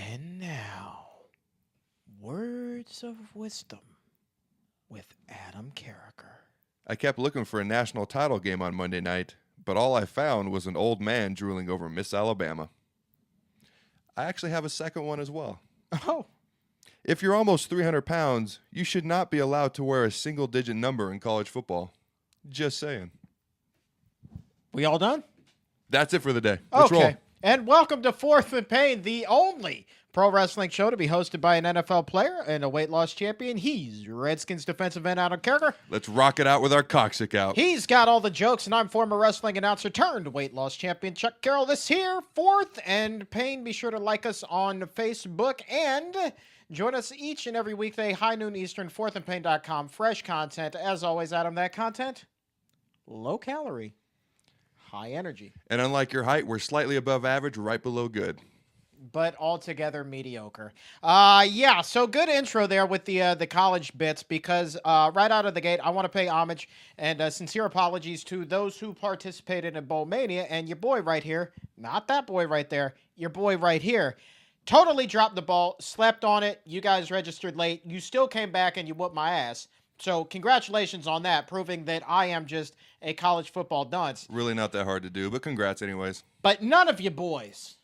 And now, words of wisdom with Adam Carriker. I kept looking for a national title game on Monday night, but all I found was an old man drooling over Miss Alabama. I actually have a second one as well. Oh, If you're almost 300 pounds, you should not be allowed to wear a single-digit number in college football. Just saying. we all done? That's it for the day. Let's roll. And welcome to Fourth and Pain, the only pro wrestling show to be hosted by an NFL player and a weight loss champion. He's Redskins defensive end Adam Carriker. Let's rock it out with our coccyx out. He's got all the jokes, and I'm former wrestling announcer turned weight loss champion Chuck Carroll. This here, Fourth and Pain. Be sure to like us on Facebook and join us each and every weekday, high noon Eastern, fourthandpain.com. Fresh content. As always, Adam, that content, low calorie, high energy, And unlike your height, we're slightly above average, right below good. but altogether mediocre. So good intro there with the college bits, because right out of the gate, I want to pay homage and sincere apologies to those who participated in Bowl Mania, and your boy right here, not that boy right there, your boy right here, totally dropped the ball, slept on it. You guys registered late. You still came back and you whooped my ass. So congratulations on that, proving that I am just a college football dunce. Really not that hard to do, but congrats anyways. But none of you boys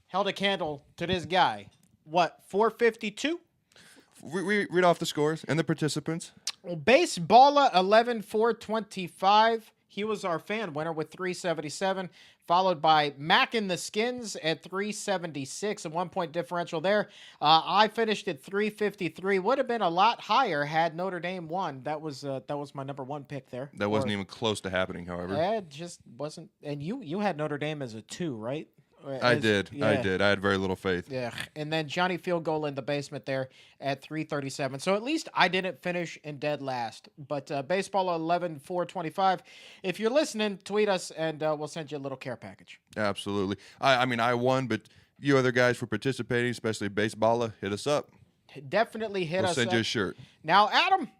held a candle to this guy. What, 452? Read off the scores and the participants. Baseballer 11-425. He was our fan winner with 377, followed by Mac in the Skins at 376, a 1 point differential there. I finished at 353. Would have been a lot higher had Notre Dame won. That was my number one pick there. That wasn't even close to happening, however. It just wasn't. And you had Notre Dame as a 2, right? I did. I had very little faith. Yeah, and then Johnny Field Goal in the basement there at 337. So at least I didn't finish in dead last. But baseball 11-425. If you're listening, tweet us and we'll send you a little care package. Absolutely. I mean, I won, but you other guys for participating, especially Baseballer, hit us up. Definitely hit We'll us send up. you a shirt. Now, Adam,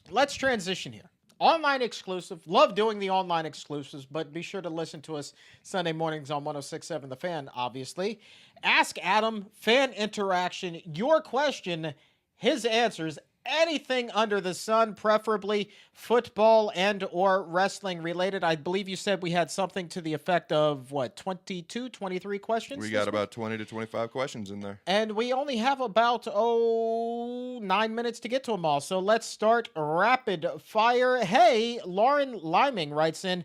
let's transition here. Online exclusive. Love doing the online exclusives, but be sure to listen to us Sunday mornings on 106.7 The Fan, obviously. Ask Adam, fan interaction, your question, his answers, anything under the sun, preferably football and or wrestling related. I believe you said we had something to the effect of, 22, 23 questions? We this got week? about 20 to 25 questions in there. And we only have about, 9 minutes to get to them all. So let's start rapid fire. Hey, Lauren Liming writes in,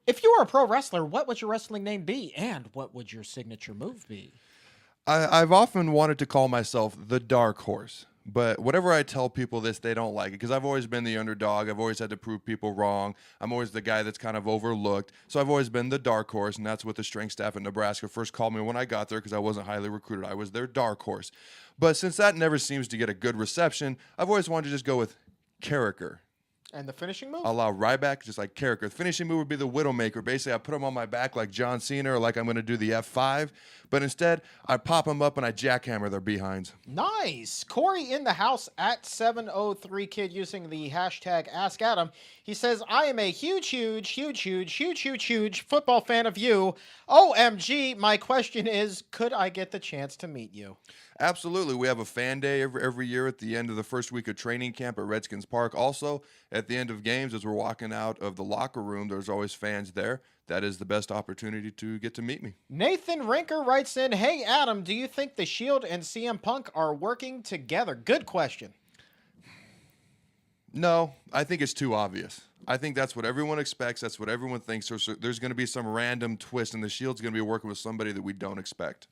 if you were a pro wrestler, what would your wrestling name be? And what would your signature move be? I've often wanted to call myself the Dark Horse. But whenever I tell people this, they don't like it because I've always been the underdog. I've always had to prove people wrong. I'm always the guy that's kind of overlooked. So I've always been the dark horse, and that's what the strength staff at Nebraska first called me when I got there because I wasn't highly recruited. I was their dark horse. But since that never seems to get a good reception, I've always wanted to just go with Carriker. And the finishing move? A la Ryback, just like Carriker. The finishing move would be the Widowmaker. Basically, I put him on my back like John Cena or like I'm going to do the F5. But instead, I pop them up and I jackhammer their behinds. Nice. Corey in the house at 703kid using the hashtag AskAdam. He says, I am a huge football fan of you. OMG, my question is, could I get the chance to meet you? Absolutely. We have a fan day every year at the end of the first week of training camp at Redskins Park. Also, at the end of games, as we're walking out of the locker room, there's always fans there. That is the best opportunity to get to meet me. Nathan Rinker writes in, hey, Adam, do you think The Shield and CM Punk are working together? Good question. No, I think it's too obvious. I think that's what everyone expects. That's what everyone thinks. There's going to be some random twist, and The Shield's going to be working with somebody that we don't expect.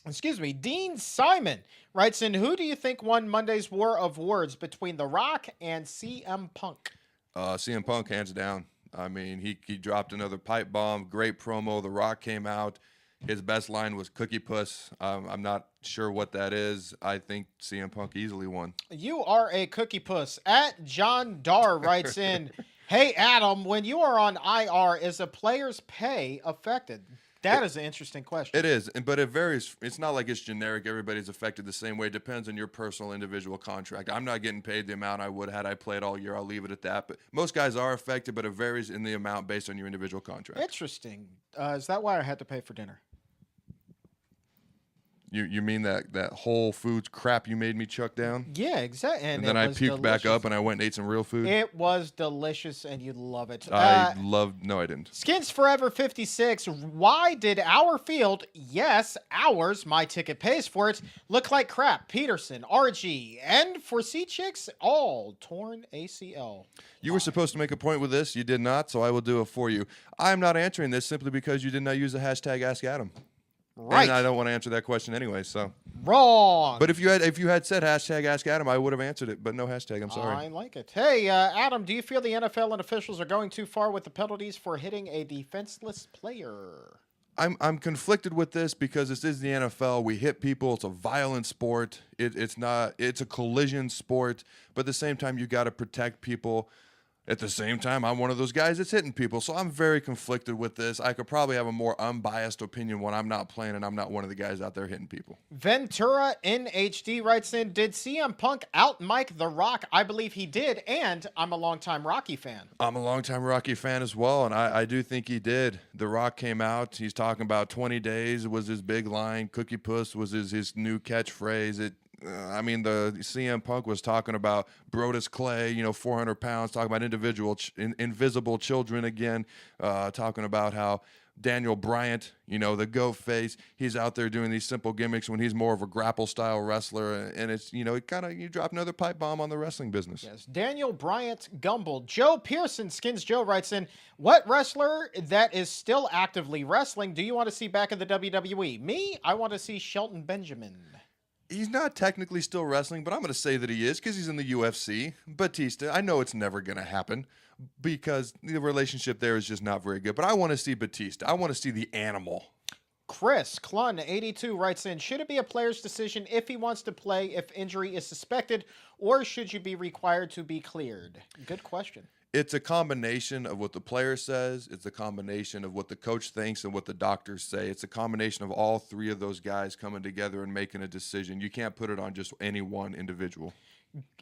Excuse me. Dean Simon writes in, who do you think won Monday's War of Words between The Rock and CM Punk? CM Punk, hands down. I mean, he dropped another pipe bomb. Great promo. The Rock came out. His best line was Cookie Puss. I'm not sure what that is. I think CM Punk easily won. You are a cookie puss. At John Dar writes in, hey, Adam, when you are on IR, is a player's pay affected? That is an interesting question. It is, but it varies. It's not like it's generic. Everybody's affected the same way. It depends on your personal individual contract. I'm not getting paid the amount I would had I played all year. I'll leave it at that. But most guys are affected, but it varies in the amount based on your individual contract. Interesting. Is that why I had to pay for dinner? You mean that Whole Foods crap you made me chuck down? Yeah, exactly. And then I puked back up and I went and ate some real food? It was delicious, and you'd love it. No, I didn't. Skins Forever 56. Why did our field, yes, ours, my ticket pays for it, look like crap? Peterson, RG, and for C Chicks, all torn ACL. You were supposed to make a point with this. You did not, so I will do it for you. I'm not answering this simply because you did not use the hashtag Ask Adam. Right. And I don't want to answer that question anyway, so. Wrong. But if you had said hashtag Ask Adam, I would have answered it, but no hashtag. I'm sorry. I like it. Hey, Adam, do you feel the NFL and officials are going too far with the penalties for hitting a defenseless player? I'm conflicted with this because this is the NFL. We hit people. It's a violent sport. It's a collision sport. But at the same time, you got to protect people. At the same time, I'm one of those guys that's hitting people. So I'm very conflicted with this. I could probably have a more unbiased opinion when I'm not playing and I'm not one of the guys out there hitting people. Ventura in HD writes in, did CM Punk out-mic The Rock? I believe he did, and I'm a longtime Rocky fan. I'm a longtime Rocky fan as well, and I do think he did. The Rock came out. He's talking about 20 days was his big line. Cookie Puss was his new catchphrase. The CM Punk was talking about Brodus Clay, 400 pounds, talking about invisible children again, talking about how Daniel Bryant, the goat face, he's out there doing these simple gimmicks when he's more of a grapple style wrestler, and it's, you drop another pipe bomb on the wrestling business. Yes, Daniel Bryant Gumble. Joe Pearson, Skins Joe, writes in, what wrestler that is still actively wrestling do you want to see back in the WWE? Me, I want to see Shelton Benjamin. He's not technically still wrestling, but I'm going to say that he is because he's in the UFC. Batista, I know it's never going to happen because the relationship there is just not very good. But I want to see Batista. I want to see the animal. Chris Clun, 82, writes in, should it be a player's decision if he wants to play if injury is suspected, or should you be required to be cleared? Good question. It's a combination of what the player says. It's a combination of what the coach thinks and what the doctors say. It's a combination of all three of those guys coming together and making a decision. You can't put it on just any one individual.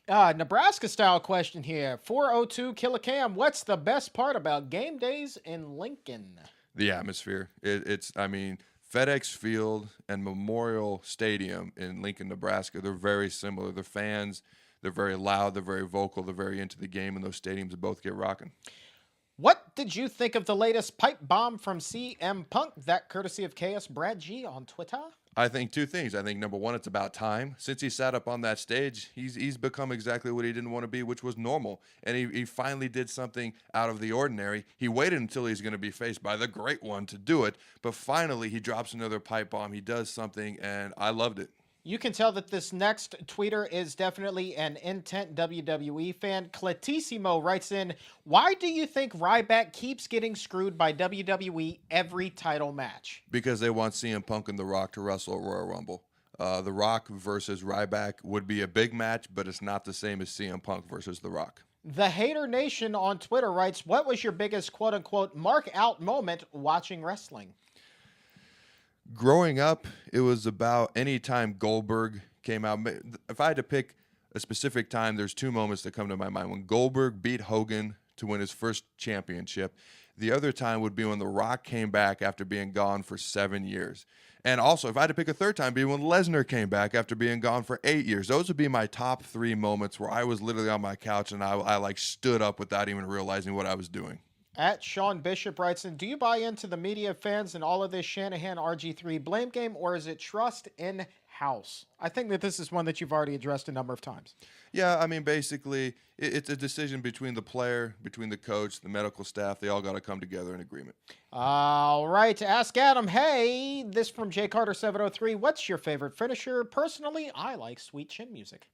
Nebraska-style question here. 402 Killicam, what's the best part about game days in Lincoln? The atmosphere. FedEx Field and Memorial Stadium in Lincoln, Nebraska, they're very similar. The fans, they're very loud, they're very vocal, they're very into the game, and those stadiums both get rocking. What did you think of the latest pipe bomb from CM Punk? That courtesy of KS Brad G on Twitter. I think two things. I think, number one, it's about time. Since he sat up on that stage, he's become exactly what he didn't want to be, which was normal. And he finally did something out of the ordinary. He waited until he's going to be faced by the great one to do it, but finally he drops another pipe bomb. He does something, and I loved it. You can tell that this next tweeter is definitely an intent WWE fan. Cletissimo writes in, why do you think Ryback keeps getting screwed by WWE every title match? Because they want CM Punk and The Rock to wrestle at Royal Rumble. The Rock versus Ryback would be a big match, but it's not the same as CM Punk versus The Rock. The Hater Nation on Twitter writes, what was your biggest quote-unquote mark-out moment watching wrestling? Growing up, it was about any time Goldberg came out. If I had to pick a specific time, there's two moments that come to my mind. When Goldberg beat Hogan to win his first championship. The other time would be when The Rock came back after being gone for 7 years. And also, if I had to pick a third time, it'd be when Lesnar came back after being gone for 8 years. Those would be my top three moments where I was literally on my couch and I stood up without even realizing what I was doing. At Sean Bishop writes in, do you buy into the media, fans, and all of this Shanahan RG3 blame game, or is it trust in-house? I think that this is one that you've already addressed a number of times. Yeah, basically, it's a decision between the player, between the coach, the medical staff. They all got to come together in agreement. All right, Ask Adam. Hey, this from J Carter 703. What's your favorite finisher? Personally, I like sweet chin music.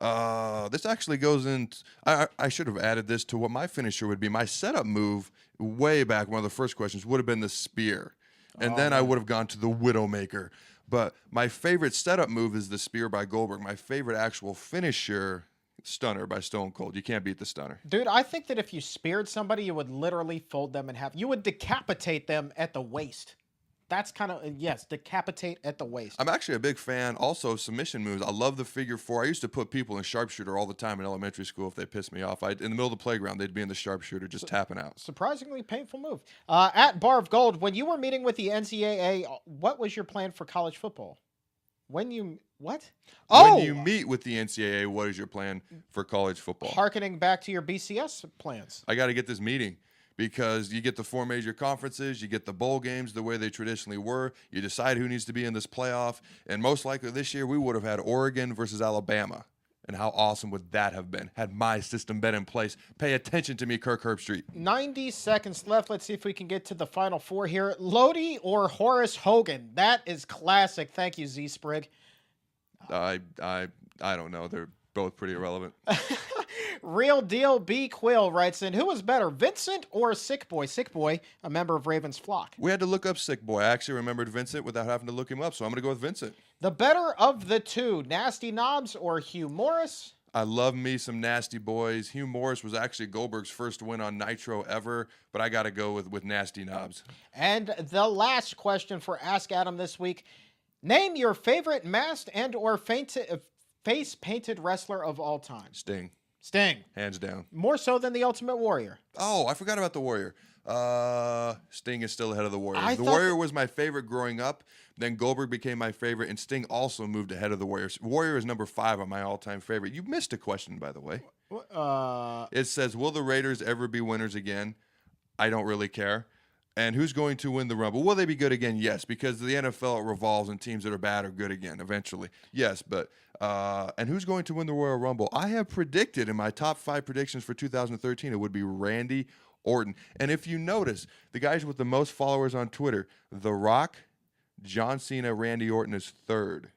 This actually goes in. I should have added this to what my finisher would be. My setup move way back, one of the first questions, would have been the spear. And then I would have gone to the Widowmaker. But my favorite setup move is the spear by Goldberg. My favorite actual finisher, Stunner by Stone Cold. You can't beat the Stunner. Dude, I think that if you speared somebody, you would literally fold them in half. You would decapitate them at the waist. That's kind of, yes, decapitate at the waist. I'm actually a big fan also of submission moves. I love the figure four. I used to put people in sharpshooter all the time in elementary school if they pissed me off. In the middle of the playground, they'd be in the sharpshooter just tapping out. Surprisingly painful move. At Bar of Gold, when you were meeting with the NCAA, what was your plan for college football? When you what? When you meet with the NCAA, what is your plan for college football? Harkening back to your BCS plans. I got to get this meeting because you get the 4 major conferences, you get the bowl games the way they traditionally were. You decide who needs to be in this playoff. And most likely this year, we would have had Oregon versus Alabama. And how awesome would that have been had my system been in place? Pay attention to me, Kirk Herbstreit. 90 seconds left. Let's see if we can get to the final 4 here. Lodi or Horace Hogan? That is classic. Thank you, Z Sprigg. I don't know. They're both pretty irrelevant. Real Deal B Quill writes in, who was better, Vincent or Sick Boy? Sick Boy, a member of Raven's flock. We had to look up Sick Boy. I actually remembered Vincent without having to look him up, so I'm going to go with Vincent. The better of the two, Nasty Knobs or Hugh Morris? I love me some Nasty Boys. Hugh Morris was actually Goldberg's first win on Nitro ever, but I got to go with Nasty Knobs. And the last question for Ask Adam this week, name your favorite masked and or face-painted wrestler of all time. Sting. Sting. Hands down. More so than the Ultimate Warrior. Oh, I forgot about the Warrior. Sting is still ahead of the Warrior. The thought Warrior was my favorite growing up. Then Goldberg became my favorite, and Sting also moved ahead of the Warrior. Warrior is number 5 on my all-time favorite. You missed a question, by the way. It says, will the Raiders ever be winners again? I don't really care. And who's going to win the Rumble? Will they be good again? Yes, because the NFL revolves and teams that are bad are good again eventually. Yes, but and who's going to win the Royal Rumble? I have predicted in my top 5 predictions for 2013 it would be Randy Orton. And if you notice, the guys with the most followers on Twitter, The Rock, John Cena, Randy Orton is 3rd.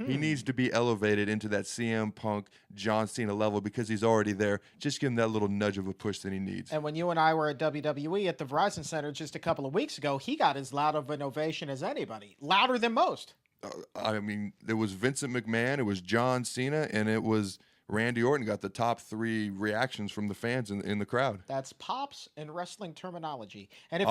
He needs to be elevated into that CM Punk, John Cena level because he's already there. Just give him that little nudge of a push that he needs. And when you and I were at WWE at the Verizon Center just a couple of weeks ago, he got as loud of an ovation as anybody. Louder than most. I mean, there was Vincent McMahon, it was John Cena, and it was Randy Orton got the top 3 reactions from the fans in the crowd. That's pops and wrestling terminology. And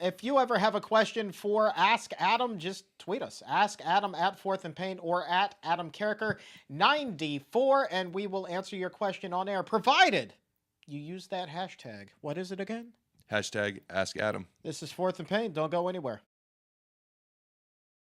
if you ever have a question for Ask Adam, just tweet us. Ask Adam at Fourth and Pain or at Adam Carriker 94, and we will answer your question on air, provided you use that hashtag. What is it again? Hashtag Ask Adam. This is Fourth and Pain. Don't go anywhere.